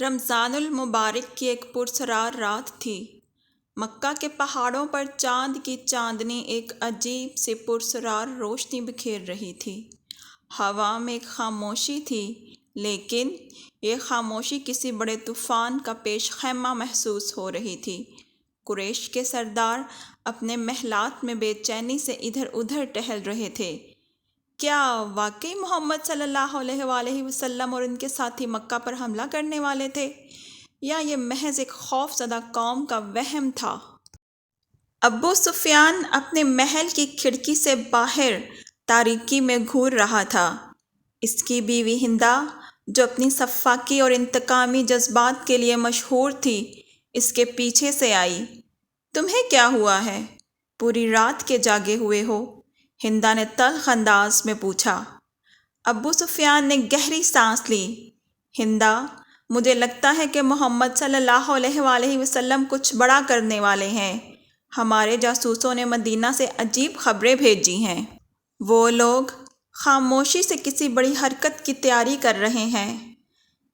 رمضان المبارک کی ایک پرسرار رات تھی۔ مکہ کے پہاڑوں پر چاند کی چاندنی ایک عجیب سی پرسرار روشنی بکھیر رہی تھی۔ ہوا میں ایک خاموشی تھی، لیکن یہ خاموشی کسی بڑے طوفان کا پیش خیمہ محسوس ہو رہی تھی۔ قریش کے سردار اپنے محلات میں بے چینی سے ادھر ادھر ٹہل رہے تھے۔ کیا واقعی محمد صلی اللہ علیہ وآلہ وسلم اور ان کے ساتھی مکہ پر حملہ کرنے والے تھے، یا یہ محض ایک خوف زدہ قوم کا وہم تھا؟ ابو سفیان اپنے محل کی کھڑکی سے باہر تاریکی میں گھور رہا تھا۔ اس کی بیوی ہندہ، جو اپنی سفاکی اور انتقامی جذبات کے لیے مشہور تھی، اس کے پیچھے سے آئی۔ تمہیں کیا ہوا ہے؟ پوری رات کے جاگے ہوئے ہو؟ ہندہ نے تلخ انداز میں پوچھا۔ ابو سفیان نے گہری سانس لی۔ ہندہ، مجھے لگتا ہے کہ محمد صلی اللہ علیہ وآلہ وسلم کچھ بڑا کرنے والے ہیں۔ ہمارے جاسوسوں نے مدینہ سے عجیب خبریں بھیجی ہیں۔ وہ لوگ خاموشی سے کسی بڑی حرکت کی تیاری کر رہے ہیں۔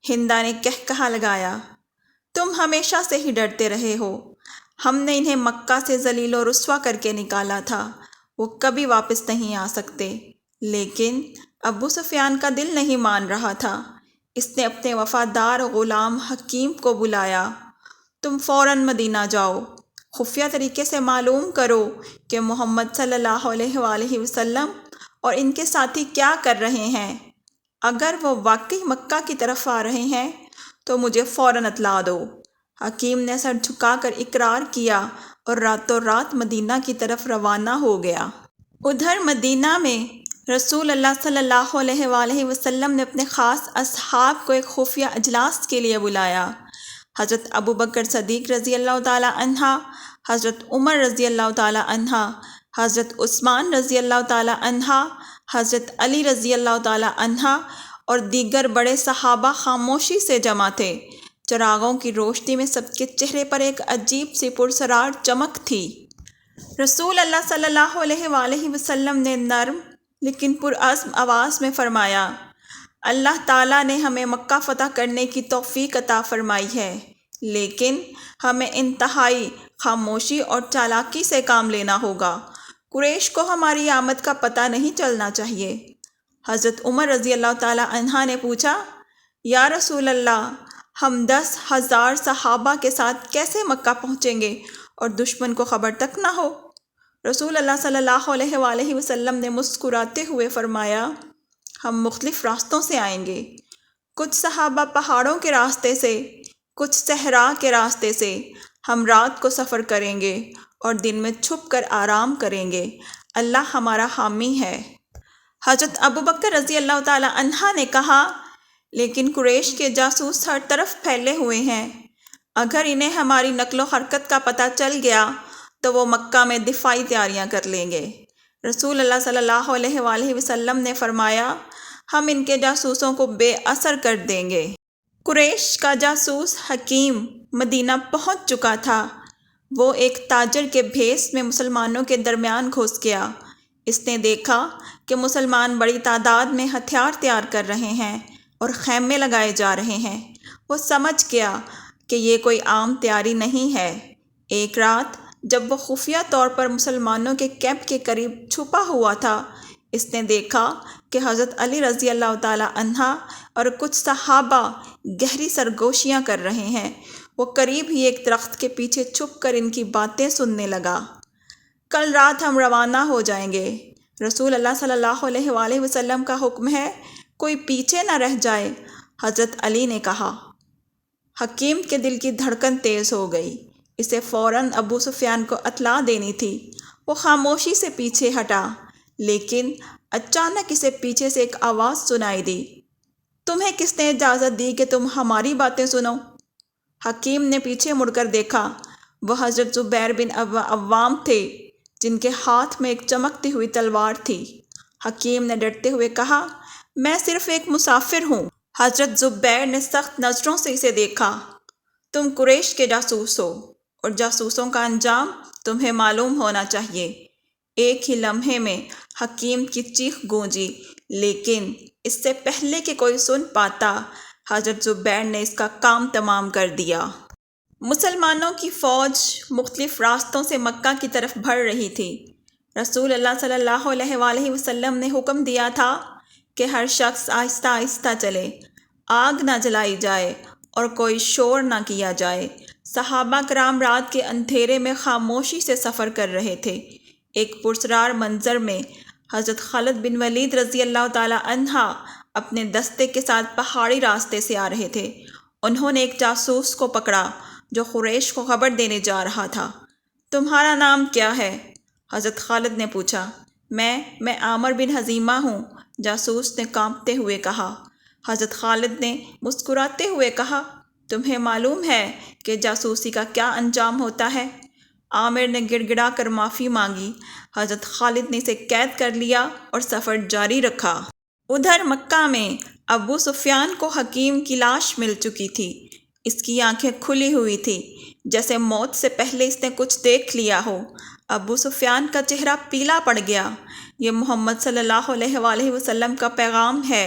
ہندہ نے قہقہا لگایا۔ تم ہمیشہ سے ہی ڈرتے رہے ہو۔ ہم نے انہیں مکہ سے ذلیل و رسوا کر کے نکالا تھا، وہ کبھی واپس نہیں آ سکتے۔ لیکن ابو سفیان کا دل نہیں مان رہا تھا۔ اس نے اپنے وفادار غلام حکیم کو بلایا۔ تم فوراً مدینہ جاؤ، خفیہ طریقے سے معلوم کرو کہ محمد صلی اللہ علیہ وآلہ وسلم اور ان کے ساتھی کیا کر رہے ہیں۔ اگر وہ واقعی مکہ کی طرف آ رہے ہیں تو مجھے فوراً اطلاع دو۔ حکیم نے سر جھکا کر اقرار کیا اور راتوں رات مدینہ کی طرف روانہ ہو گیا۔ ادھر مدینہ میں رسول اللہ صلی اللہ علیہ وآلہ وسلم نے اپنے خاص اصحاب کو ایک خفیہ اجلاس کے لیے بلایا۔ حضرت ابوبکر صدیق رضی اللہ تعالی عنہ، حضرت عمر رضی اللہ تعالی عنہ، حضرت عثمان رضی اللہ تعالی عنہ، حضرت علی رضی اللہ تعالی عنہ اور دیگر بڑے صحابہ خاموشی سے جمع تھے۔ چراغوں کی روشنی میں سب کے چہرے پر ایک عجیب سی پرسرار چمک تھی۔ رسول اللہ صلی اللہ علیہ وآلہ وسلم نے نرم لیکن پرعزم آواز میں فرمایا، اللہ تعالیٰ نے ہمیں مکہ فتح کرنے کی توفیق عطا فرمائی ہے، لیکن ہمیں انتہائی خاموشی اور چالاکی سے کام لینا ہوگا۔ قریش کو ہماری آمد کا پتہ نہیں چلنا چاہیے۔ حضرت عمر رضی اللہ تعالی عنہ نے پوچھا، یا رسول اللہ، ہم 10,000 صحابہ کے ساتھ کیسے مکہ پہنچیں گے اور دشمن کو خبر تک نہ ہو؟ رسول اللہ صلی اللہ علیہ وآلہ وسلم نے مسکراتے ہوئے فرمایا، ہم مختلف راستوں سے آئیں گے۔ کچھ صحابہ پہاڑوں کے راستے سے، کچھ صحرا کے راستے سے۔ ہم رات کو سفر کریں گے اور دن میں چھپ کر آرام کریں گے۔ اللہ ہمارا حامی ہے۔ حضرت ابوبکر رضی اللہ تعالی عنہ نے کہا، لیکن قریش کے جاسوس ہر طرف پھیلے ہوئے ہیں۔ اگر انہیں ہماری نقل و حرکت کا پتہ چل گیا تو وہ مکہ میں دفاعی تیاریاں کر لیں گے۔ رسول اللہ صلی اللہ علیہ وآلہ وسلم نے فرمایا، ہم ان کے جاسوسوں کو بے اثر کر دیں گے۔ قریش کا جاسوس حکیم مدینہ پہنچ چکا تھا۔ وہ ایک تاجر کے بھیس میں مسلمانوں کے درمیان گھس گیا۔ اس نے دیکھا کہ مسلمان بڑی تعداد میں ہتھیار تیار کر رہے ہیں اور خیمے لگائے جا رہے ہیں۔ وہ سمجھ گیا کہ یہ کوئی عام تیاری نہیں ہے۔ ایک رات جب وہ خفیہ طور پر مسلمانوں کے کیمپ کے قریب چھپا ہوا تھا، اس نے دیکھا کہ حضرت علی رضی اللہ تعالی عنہ اور کچھ صحابہ گہری سرگوشیاں کر رہے ہیں۔ وہ قریب ہی ایک درخت کے پیچھے چھپ کر ان کی باتیں سننے لگا۔ کل رات ہم روانہ ہو جائیں گے۔ رسول اللہ صلی اللہ علیہ وآلہ وسلم کا حکم ہے، کوئی پیچھے نہ رہ جائے، حضرت علی نے کہا۔ حکیم کے دل کی دھڑکن تیز ہو گئی۔ اسے فوراً ابو سفیان کو اطلاع دینی تھی۔ وہ خاموشی سے پیچھے ہٹا، لیکن اچانک اسے پیچھے سے ایک آواز سنائی دی، تمہیں کس نے اجازت دی کہ تم ہماری باتیں سنو؟ حکیم نے پیچھے مڑ کر دیکھا۔ وہ حضرت زبیر بن عوام تھے، جن کے ہاتھ میں ایک چمکتی ہوئی تلوار تھی۔ حکیم نے ڈرتے ہوئے کہا، میں صرف ایک مسافر ہوں۔ حضرت زبیر نے سخت نظروں سے اسے دیکھا۔ تم قریش کے جاسوس ہو اور جاسوسوں کا انجام تمہیں معلوم ہونا چاہیے۔ ایک ہی لمحے میں حکیم کی چیخ گونجی، لیکن اس سے پہلے کہ کوئی سن پاتا، حضرت زبیر نے اس کا کام تمام کر دیا۔ مسلمانوں کی فوج مختلف راستوں سے مکہ کی طرف بڑھ رہی تھی۔ رسول اللہ صلی اللہ علیہ وآلہ وسلم نے حکم دیا تھا کہ ہر شخص آہستہ آہستہ چلے، آگ نہ جلائی جائے اور کوئی شور نہ کیا جائے۔ صحابہ کرام رات کے اندھیرے میں خاموشی سے سفر کر رہے تھے۔ ایک پرسرار منظر میں حضرت خالد بن ولید رضی اللہ تعالی عنہ اپنے دستے کے ساتھ پہاڑی راستے سے آ رہے تھے۔ انہوں نے ایک جاسوس کو پکڑا جو قریش کو خبر دینے جا رہا تھا۔ تمہارا نام کیا ہے؟ حضرت خالد نے پوچھا۔ میں عامر بن حزیمہ ہوں، جاسوس نے کانپتے ہوئے کہا۔ حضرت خالد نے مسکراتے ہوئے کہا، تمہیں معلوم ہے کہ جاسوسی کا کیا انجام ہوتا ہے؟ عامر نے گڑ گڑا کر معافی مانگی۔ حضرت خالد نے اسے قید کر لیا اور سفر جاری رکھا۔ ادھر مکہ میں ابو سفیان کو حکیم کی لاش مل چکی تھی۔ اس کی آنکھیں کھلی ہوئی تھی، جیسے موت سے پہلے اس نے کچھ دیکھ لیا ہو۔ ابو سفیان کا چہرہ پیلا پڑ گیا۔ یہ محمد صلی اللہ علیہ وآلہ وسلم کا پیغام ہے،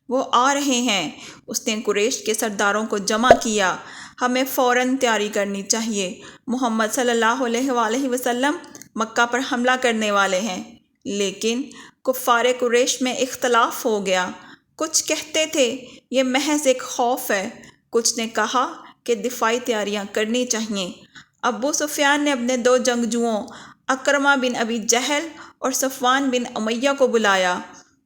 وہ آ رہے ہیں۔ اس نے قریش کے سرداروں کو جمع کیا۔ ہمیں فوراً تیاری کرنی چاہیے۔ محمد صلی اللہ علیہ وآلہ وسلم مکہ پر حملہ کرنے والے ہیں۔ لیکن کفار قریش میں اختلاف ہو گیا۔ کچھ کہتے تھے یہ محض ایک خوف ہے، کچھ نے کہا کہ دفاعی تیاریاں کرنی چاہیے۔ ابو سفیان نے اپنے 2 جنگجوؤں اکرمہ بن ابی جہل اور صفوان بن امیہ کو بلایا۔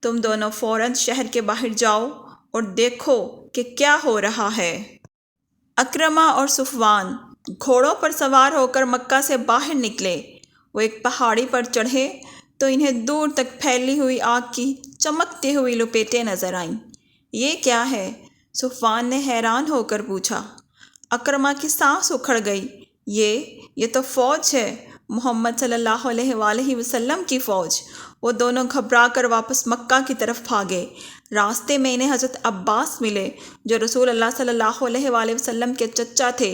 تم دونوں فوراً شہر کے باہر جاؤ اور دیکھو کہ کیا ہو رہا ہے۔ اکرمہ اور صفوان گھوڑوں پر سوار ہو کر مکہ سے باہر نکلے۔ وہ ایک پہاڑی پر چڑھے تو انہیں دور تک پھیلی ہوئی آگ کی چمکتی ہوئی لپیٹیں نظر آئیں۔ یہ کیا ہے؟ صفوان نے حیران ہو کر پوچھا۔ اکرمہ کی سانس اکھڑ گئی۔ یہ تو فوج ہے، محمد صلی اللہ علیہ وآلہ وسلم کی فوج۔ وہ دونوں گھبرا کر واپس مکہ کی طرف بھاگے۔ راستے میں انہیں حضرت عباس ملے جو رسول اللہ صلی اللہ علیہ وآلہ وسلم کے چچا تھے۔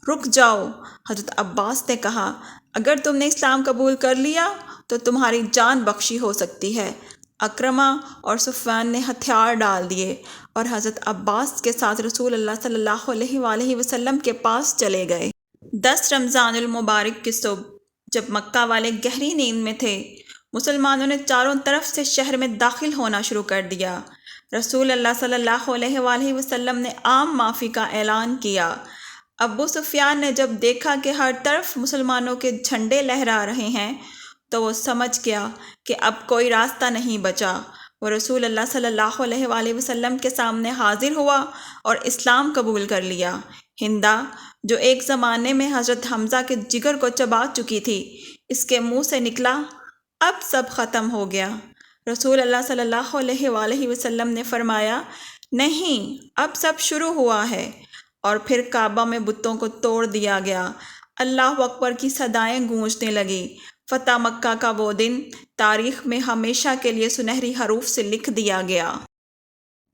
رک جاؤ، حضرت عباس نے کہا، اگر تم نے اسلام قبول کر لیا تو تمہاری جان بخشی ہو سکتی ہے۔ اکرمہ اور صفوان نے ہتھیار ڈال دیے اور حضرت عباس کے ساتھ رسول اللہ صلی اللہ علیہ وآلہ وسلم کے پاس چلے گئے۔ 10 رمضان المبارک کی صبح جب مکہ والے گہری نیند میں تھے، مسلمانوں نے چاروں طرف سے شہر میں داخل ہونا شروع کر دیا۔ رسول اللہ صلی اللہ علیہ وآلہ وسلم نے عام معافی کا اعلان کیا۔ ابو سفیان نے جب دیکھا کہ ہر طرف مسلمانوں کے جھنڈے لہرا رہے ہیں تو وہ سمجھ گیا کہ اب کوئی راستہ نہیں بچا۔ وہ رسول اللہ صلی اللہ علیہ وآلہ وسلم کے سامنے حاضر ہوا اور اسلام قبول کر لیا۔ ہندا جو ایک زمانے میں حضرت حمزہ کے جگر کو چبا چکی تھی، اس کے منہ سے نکلا، اب سب ختم ہو گیا۔ رسول اللہ صلی اللہ علیہ وآلہ وسلم نے فرمایا، نہیں، اب سب شروع ہوا ہے۔ اور پھر کعبہ میں بتوں کو توڑ دیا گیا۔ اللہ اکبر کی صدائیں گونجنے لگیں۔ فتح مکہ کا وہ دن تاریخ میں ہمیشہ کے لیے سنہری حروف سے لکھ دیا گیا۔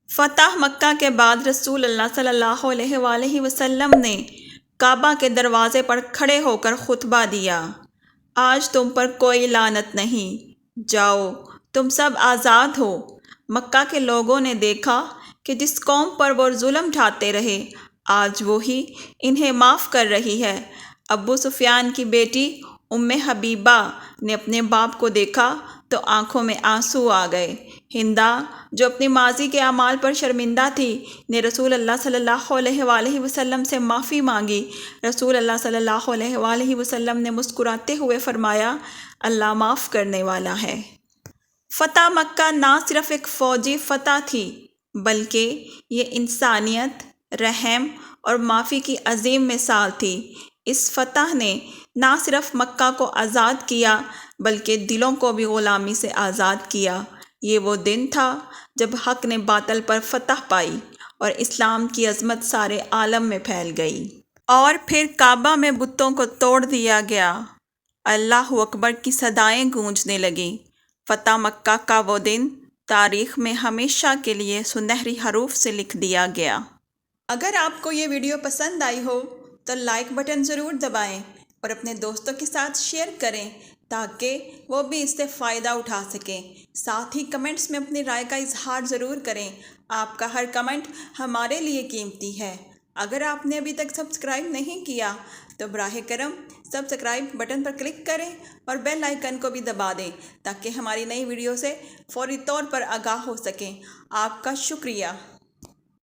فتح مکہ کے بعد رسول اللہ صلی اللہ علیہ وآلہ وسلم نے کعبہ کے دروازے پر کھڑے ہو کر خطبہ دیا۔ آج تم پر کوئی لعنت نہیں، جاؤ، تم سب آزاد ہو۔ مکہ کے لوگوں نے دیکھا کہ جس قوم پر وہ ظلم ڈھاتے رہے، آج وہی انہیں معاف کر رہی ہے۔ ابو سفیان کی بیٹی ام حبیبہ نے اپنے باپ کو دیکھا تو آنکھوں میں آنسو آ گئے۔ ہندا جو اپنی ماضی کے اعمال پر شرمندہ تھی نے رسول اللہ صلی اللہ علیہ وآلہ وسلم سے معافی مانگی۔ رسول اللہ صلی اللہ علیہ وآلہ وسلم نے مسکراتے ہوئے فرمایا، اللہ معاف کرنے والا ہے۔ فتح مکہ نہ صرف ایک فوجی فتح تھی بلکہ یہ انسانیت، رحم اور معافی کی عظیم مثال تھی۔ اس فتح نے نہ صرف مکہ کو آزاد کیا بلکہ دلوں کو بھی غلامی سے آزاد کیا۔ یہ وہ دن تھا جب حق نے باطل پر فتح پائی اور اسلام کی عظمت سارے عالم میں پھیل گئی۔ اور پھر کعبہ میں بتوں کو توڑ دیا گیا۔ اللہ اکبر کی صدائیں گونجنے لگیں۔ فتح مکہ کا وہ دن تاریخ میں ہمیشہ کے لیے سنہری حروف سے لکھ دیا گیا۔ اگر آپ کو یہ ویڈیو پسند آئی ہو تو لائک بٹن ضرور دبائیں اور اپنے دوستوں کے ساتھ شیئر کریں تاکہ وہ بھی اس سے فائدہ اٹھا سکیں۔ ساتھ ہی کمنٹس میں اپنی رائے کا اظہار ضرور کریں۔ آپ کا ہر کمنٹ ہمارے لیے قیمتی ہے۔ اگر آپ نے ابھی تک سبسکرائب نہیں کیا تو براہ کرم سبسکرائب بٹن پر کلک کریں اور بیل آئیکن کو بھی دبا دیں تاکہ ہماری نئی ویڈیو سے فوری طور پر آگاہ ہو سکیں۔ آپ کا شکریہ۔